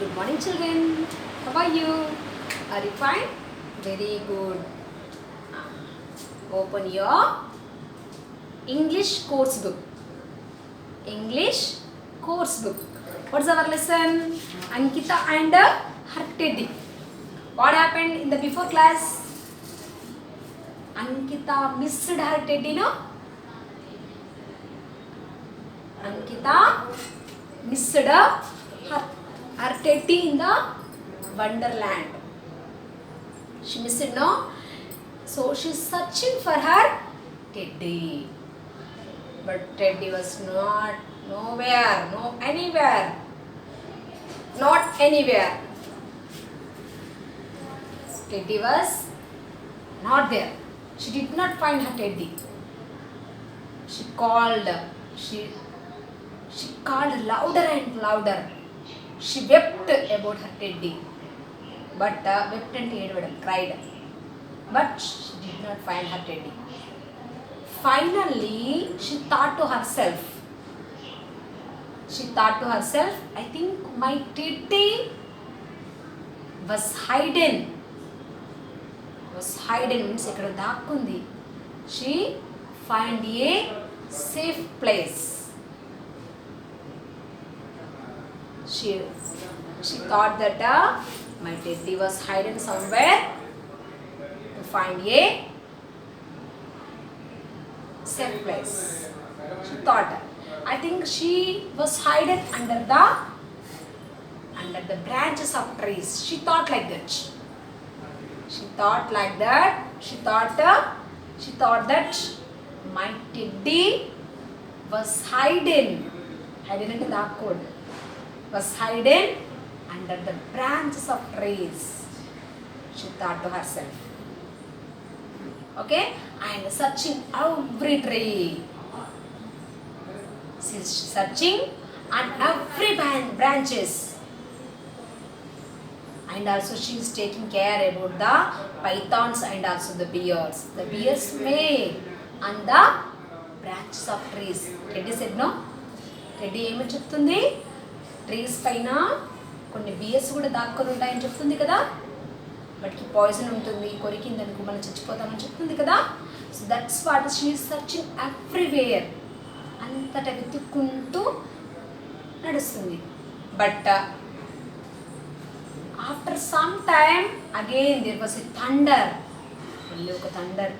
Good morning, children. How are you? Are you fine? Very good. Open your English course book. English course book. What's our lesson? Ankita and her teddy. What happened in the before class? Ankita missed her teddy, no? Ankita missed her teddy in the wonderland. She missed it, no? So she's searching for her teddy. But teddy was not nowhere, no anywhere. Not anywhere. Teddy was not there. She did not find her teddy. She called. She called louder and louder. She wept about her teddy. But wept and cried. But she did not find her teddy. Finally, she thought to herself. I think my teddy was hidden. Means ekkada daakkundi. She find a safe place. She thought that my teddy was hidden somewhere. To find a safe place. She thought. I think she was hidden under the branches of trees. She thought like that. She thought that my teddy was hidden. Hidden was hidden under the branches of trees. She thought to herself. Okay, and searching every tree. She's searching on every branches. And also she is taking care about the pythons and also the bears. The bears may on the branches of trees. Teddy said no. Teddy ఏమని చెప్తుంది? Trees పైన కొన్ని beers కూడా దాక్కుని ఉంటాయని చెప్తుంది కదా. వాటికి పాయిజన్ ఉంటుంది, కొరికిందనుకో మనం చచ్చిపోతామని చెప్తుంది కదా. So that's what she is searching everywhere. అంతటా వెతుక్కుంటూ నడుస్తుంది. But after some time again there was a thunder. మళ్ళీ ఒక థండర్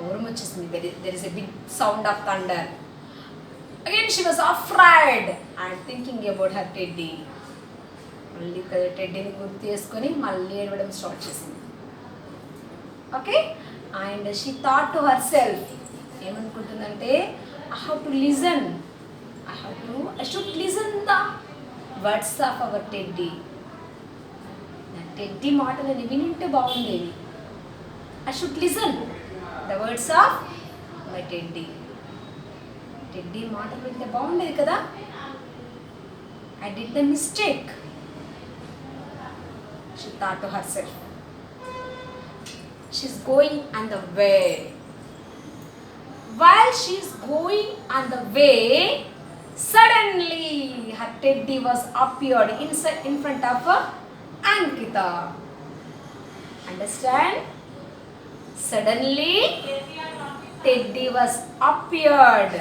ఓరం వచ్చేసింది. There is a big sound of thunder. Again she was afraid and thinking about her teddy. మళ్ళీ టెడ్డీని గుర్తు చేసుకొని మళ్ళీ ఏడవడం స్టార్ట్ చేసింది. Okay, and she thought to herself. ఏమనుకుంటుందంటే I have to listen. I should listen the words of our teddy. నా teddy మాటలని వింటే బాగుండేది. I should listen the words of my teddy. Teddy మాటలు వింటే బాగుండేది కదా. I did the mistake. She thought to herself. She's going on the way. While she is going on the way, suddenly her teddy was appeared in front of Ankita. Understand? Suddenly, teddy was appeared.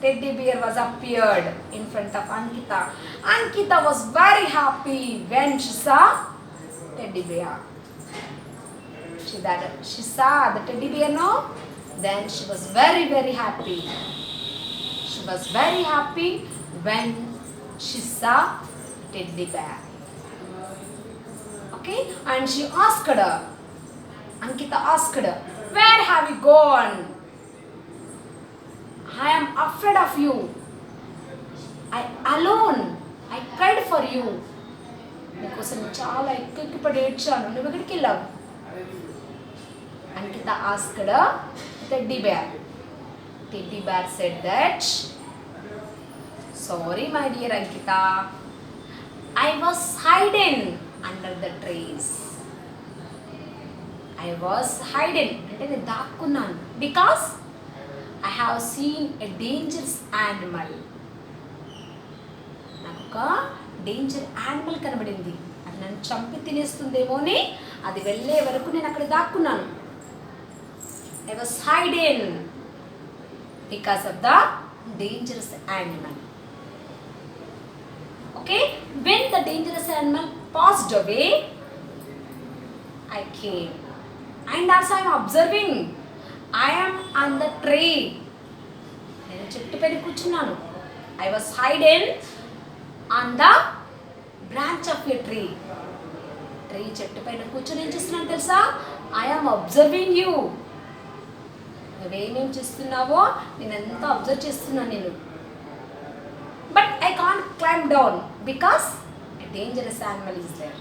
Teddy bear was appeared in front of Ankita. Ankita was very happy when she saw teddy bear. She saw the teddy bear, no? Then she was very, very happy. She was very happy when she saw teddy bear. Okay, and she asked her. Ankita asked her, "Where have you gone? I am afraid of you. I alone. I cried for you." నీకోసం చాలా ఎక్కువ పడి ఏడ్చాను. నువ్వు ఎక్కడికి వెళ్ళావు? Ankita asked her teddy bear. Teddy bear said that, "Sorry, my dear Ankita, I was hidden under the trees. I was hidden అంటే నేను దాక్కున్నాను. Because I have seen a dangerous animal. నాకు ఒక డేంజర్ యానిమల్ కనబడింది. అది నన్ను చంపి తినేస్తుందేమో అని అది వెళ్ళే వరకు నేను అక్కడ దాక్కున్నాను. I was hidden because of the dangerous animal. Okay, when the dangerous animal passed away, I came and also I am observing. I am on the tree. నేను చెట్టు పైన కూర్చున్నాను. I was hidden on the branch of a tree. Tree చెట్టు పైన కూర్చొని ఏం చేస్తున్నాను తెలుసా? I am observing you. నువ్వేమేం చేస్తున్నావో నేను ఎంత అబ్జర్వ్ చేస్తున్నాను నేను. But I can't climb down because a dangerous animal is there.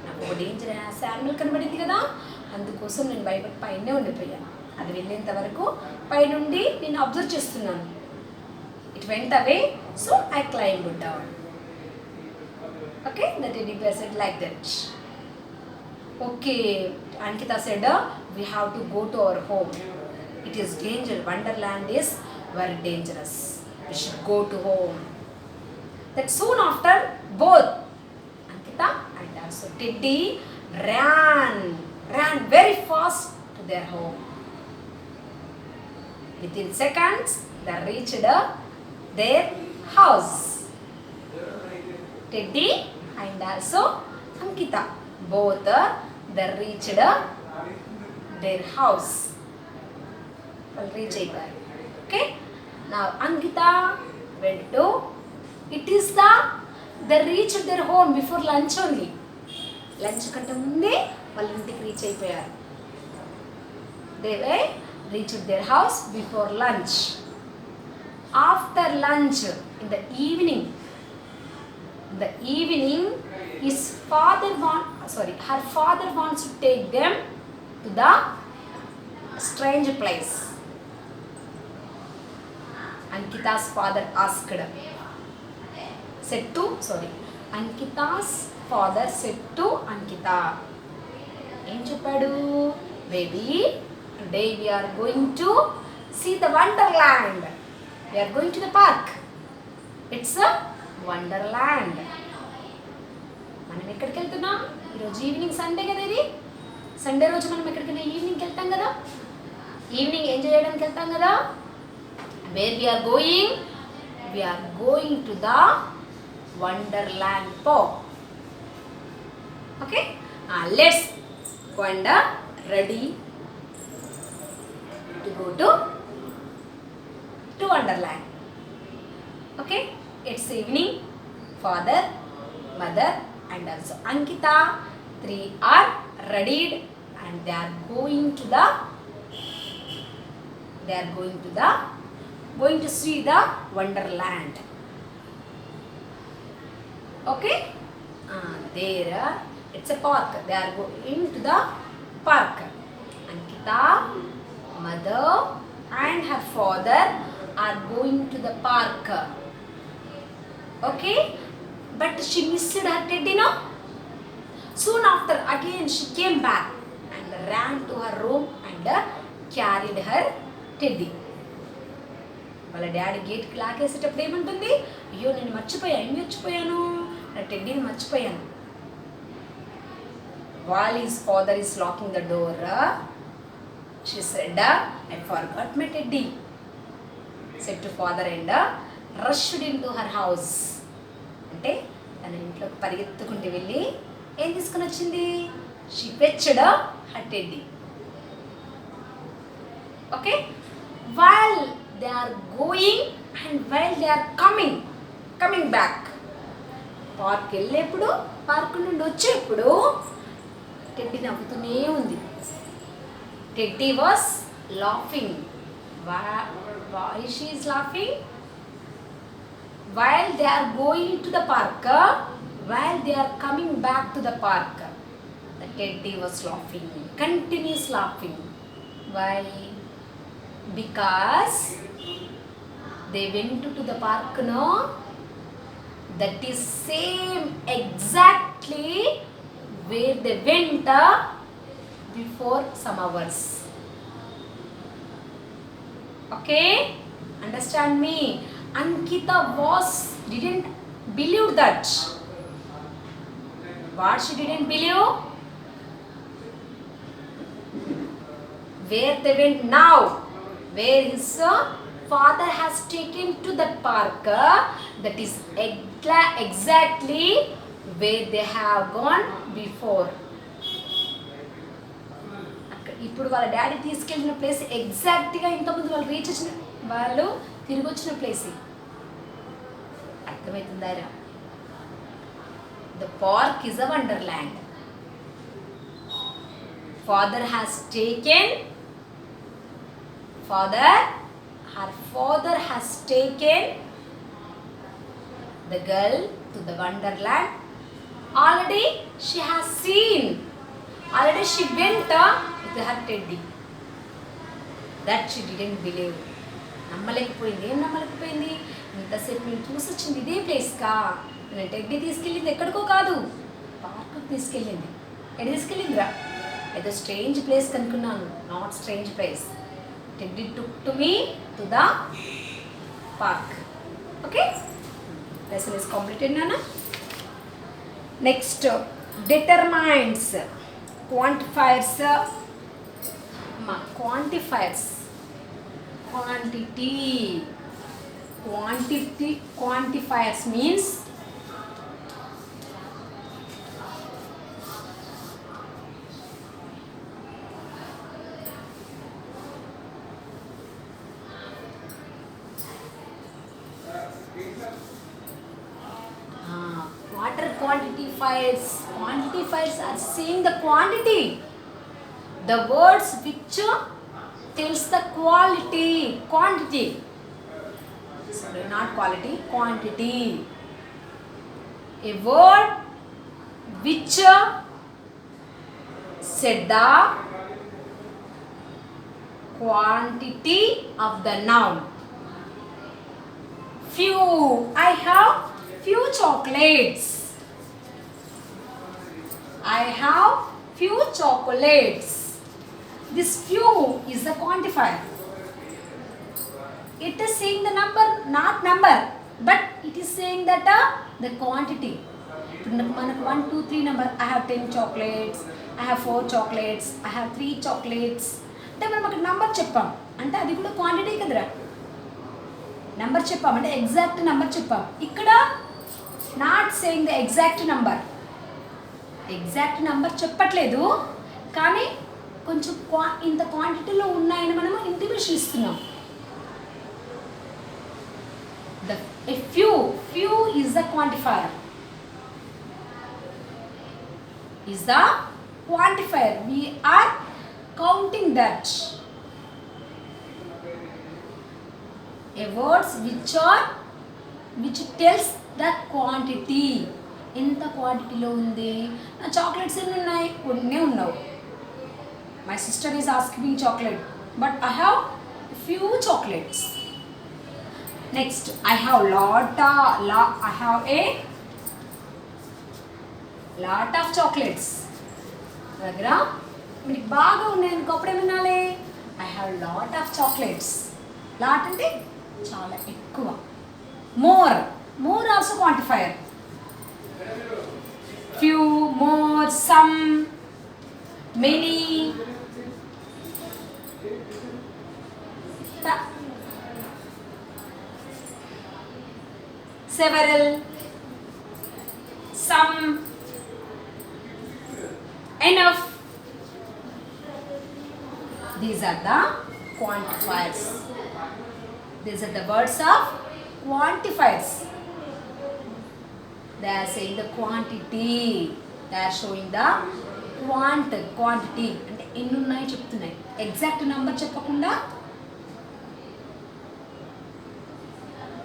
నాకు ఒక డేంజరస్ యానిమల్ కనబడింది కదా, అందుకోసం నేను భయపడి పైనే ఉండిపోయాను. అది వెళ్ళేంత వరకు పైనుండి నేను అబ్జర్వ్ చేస్తున్నాను. It went away, so I climbed down. Okay, the teddy bear said like that. Okay, Ankita said, we have to go to our home. It is dangerous. Wonderland is very dangerous. We should go to home. That soon after, both Ankita and also Teddy ran very fast to their home. Within seconds, they reached their house. Teddy and also Ankita, both they reached their house. Well, reach అయిపోయారు. Okay. Now Ankita went to, it is they reached their home before lunch only. Lunch కంటే ముందే వాళ్ళ ఇంటికి reach అయిపోయారు. They reached their house before lunch. After lunch, in the evening, her father wants to take them to the strange place. Ankita's father Ankita's father said to Ankita, ఏం చెప్పాడు? Baby, today we are going to see the wonderland. We are going to the park. It's a wonderland. మనం ఎక్కడికి వెళ్తున్నాం? ఈరోజు evening Sunday కదా, ఇది Sunday రోజు మనం ఎక్కడికైనా ఈవినింగ్కి వెళ్తాం కదా, ఈవినింగ్ ఎంజాయ్ చేయడానికి వెళ్తాం కదా. Where we are going? We are going to the Wonderland Park. Okay? Let's go and ready to go to Wonderland. Okay? It's evening. Father, mother and also Ankita, three are readied and they are going to see the Wonderland. Okay, there it's a park. They are going to the park. Ankita, mother and her father are going to the park. Okay, but she missed her teddy, no? Soon after, again she came back and ran to her room and carried her teddy. వాళ్ళ daddy గేట్కి లాకేసేటప్పుడు ఏమంటుంది? అయ్యో నేను ఏం మర్చిపోయాను, నా టెడ్డీని మర్చిపోయాను. While his father is locking the door, she said, I forgot my teddy, said to father and rushed into her house. అంటే తన ఇంట్లోకి పరిగెత్తుకుంటూ వెళ్ళి ఏం తీసుకుని వచ్చింది? She fetched her teddy. Okay, while they are going and while they are coming back, park వెళ్ళేప్పుడు, park నుండి వచ్చేప్పుడు టెడ్డీ నవ్వుతూనే ఉంది. Teddy was laughing. Why she is laughing? While they are going to the park, while they are coming back to the park, the teddy was laughing, continuous laughing. Why? Because they went to the park, no? That is same exactly where they went before some hours. Okay, understand me? Ankita didn't believed that. What she didn't believe? Where they went now, where his father has taken to that park, that is exactly where they have gone before. ఇప్పుడు వాళ్ళ daddy తీసుకెళ్ళిన place ఎగ్జాక్ట్గా ఇంతకుముందు వాళ్ళు reach వచ్చిన వాళ్ళు తిరిగి వచ్చిన ప్లేస్. అర్థమవుతుందారా? The park is a wonderland. Father has taken, her father has taken the girl to the wonderland. Already she has seen, already she went with her teddy. That she didn't believe. నమ్మలేకపోయింది. ఏం నమ్మలేకపోయింది? ఇంతసేపు నేను చూసి వచ్చింది ఇదే ప్లేస్కా. నేను teddy తీసుకెళ్ళింది ఎక్కడికో కాదు, పార్కుకి తీసుకెళ్ళింది. ఎక్కడ తీసుకెళ్ళిందిరా? ఏదో స్ట్రేంజ్ ప్లేస్ కనుక్కున్నాను. Not strange place. Teddy took to me to the park. Okay, lesson is completed నాన్న. Next determines. Quantifiers. Quantifiers, quantity. Quantifiers means what are quantifiers? Quantifiers are saying the quantity, the words which tells the quality. Quantity, sorry, not quality, quantity. A word which said the quantity of the noun. Few. I have few chocolates. I have few chocolates. This few is the quantifier. It is saying the number, not number, but it is saying that the quantity. మనకు 1 2 3 number. I have 10 chocolates, I have 4 chocolates, I have 3 chocolates. అంటే మనం అక్కడ number చెప్పాం అంటే అది కూడా quantity కదరా. Number చెప్పాం అంటే ఎగ్జాక్ట్ నెంబర్ చెప్పాం. ఇక్కడ not saying the exact number. Exact number చెప్పట్లేదు, కానీ కొంచెం ఇంత క్వాంటిటీలో ఉన్నాయని మనము ఇంటిమేషన్ ఇస్తున్నాం. A few is the quantifier. Is the quantifier. We are counting that. A words which tells the quantity. ఎంత క్వాంటిటీలో ఉంది. నా చాక్లెట్స్ ఎన్ని ఉన్నాయి? కొన్ని ఉన్నావు. My sister is asking me chocolate, but I have few chocolates. Next, I have a lot of chocolates. దగ్గర మీకు బాగా ఉన్నాయనుకో అప్పుడు ఏమనాలి? I have lot of chocolates. Lot అంటే చాలా ఎక్కువ. More also quantifier. Few, more, some, many. Several, some, enough. These are the quantifiers. These are the words of quantifiers. They are saying the quantity. They are showing the quantity. అంటే ఎన్ని ఉన్నాయో చెప్తున్నాయి. Exact number చెప్పకుండా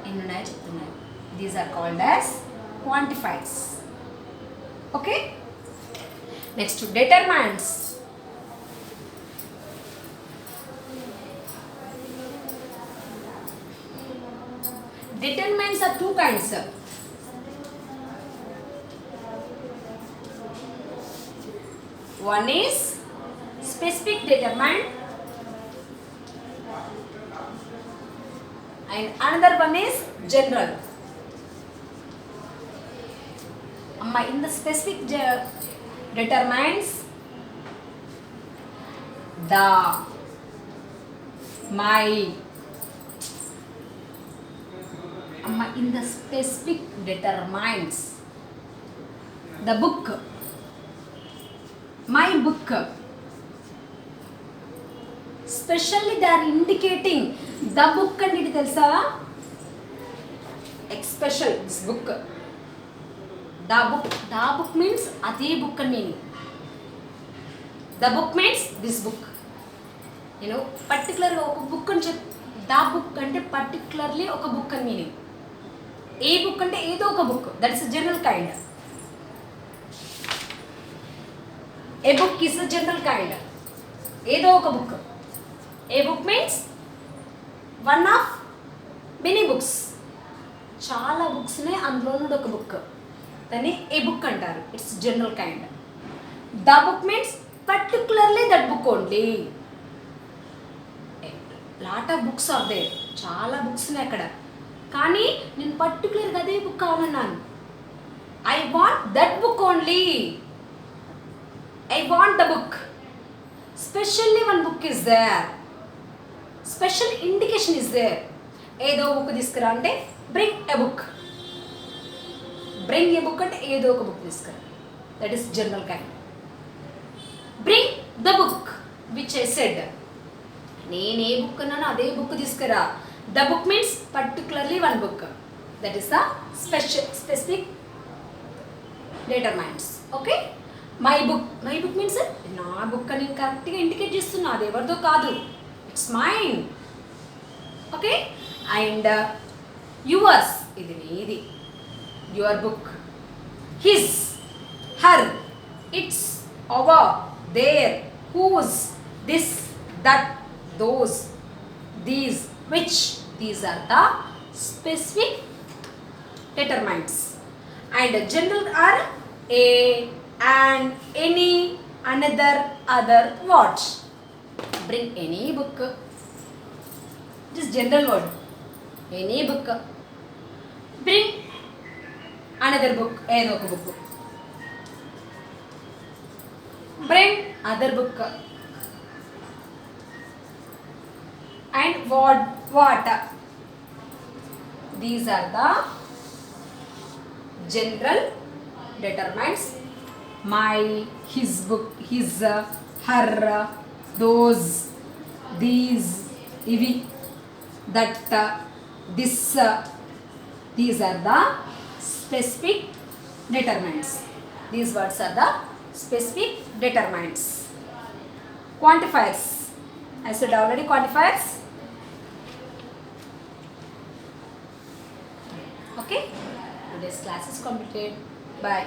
ఎన్ని ఉన్నాయో చెప్తున్నాయి. These are called as quantifiers. Okay? Next, determinants. Determinants are two kinds. One is specific determinant and another one is general. my in the specific determines the my in the specific determines the book, my book. Especially they are indicating the book and it telsa special this book. The book means ade book and meaning. The book means this book. You know, particularly oka book and the book ante particularly oka book and meaning. A book ante edo oka book, that is a general kind. A book is a general kind. Edo oka book. A book means one of many books. చాలా బుక్స్నే అందులో నుండి ఒక book, దాన్ని a book అంటారు. It's general kind. The book means particularly that book only. Lot of books are there, చాలా books ఉన్నాయి అక్కడ, కానీ నేను పర్టికులర్గా అదే బుక్ కావాలన్నాను. I want that book only. I want the book. Specially one book is there, special indication is there. ఏదో book తీసుకురా అంటే bring a book. Bring a book అంటే ఏదో ఒక బుక్ తీసుకురా, that is general kind. Bring the book which I said, నేను ఏ book అన్నానో అదే బుక్ తీసుకురా. The book means particularly one book, that is the specific determines. Okay, my book. My book means నా బుక్ అని కరెక్ట్గా indicate చేస్తున్నా, అది ఎవరిదో కాదు, it's mine. Okay, and yours, ఇది నీది, your book. His, her, its, our, their, whose, this, that, those, these, which, these are the specific determinants. And general are a, and, any, another, other, what. Bring any book. It is general word. Any book. Bring another book. Edo oka book. Bring other book. And what. These are the general determinants. My, his book, his, her, those, these, ivi, that, this, these are the specific determinants. These words are the specific determinants. Quantifiers. I said already quantifiers. Okay, today's class is completed. Bye.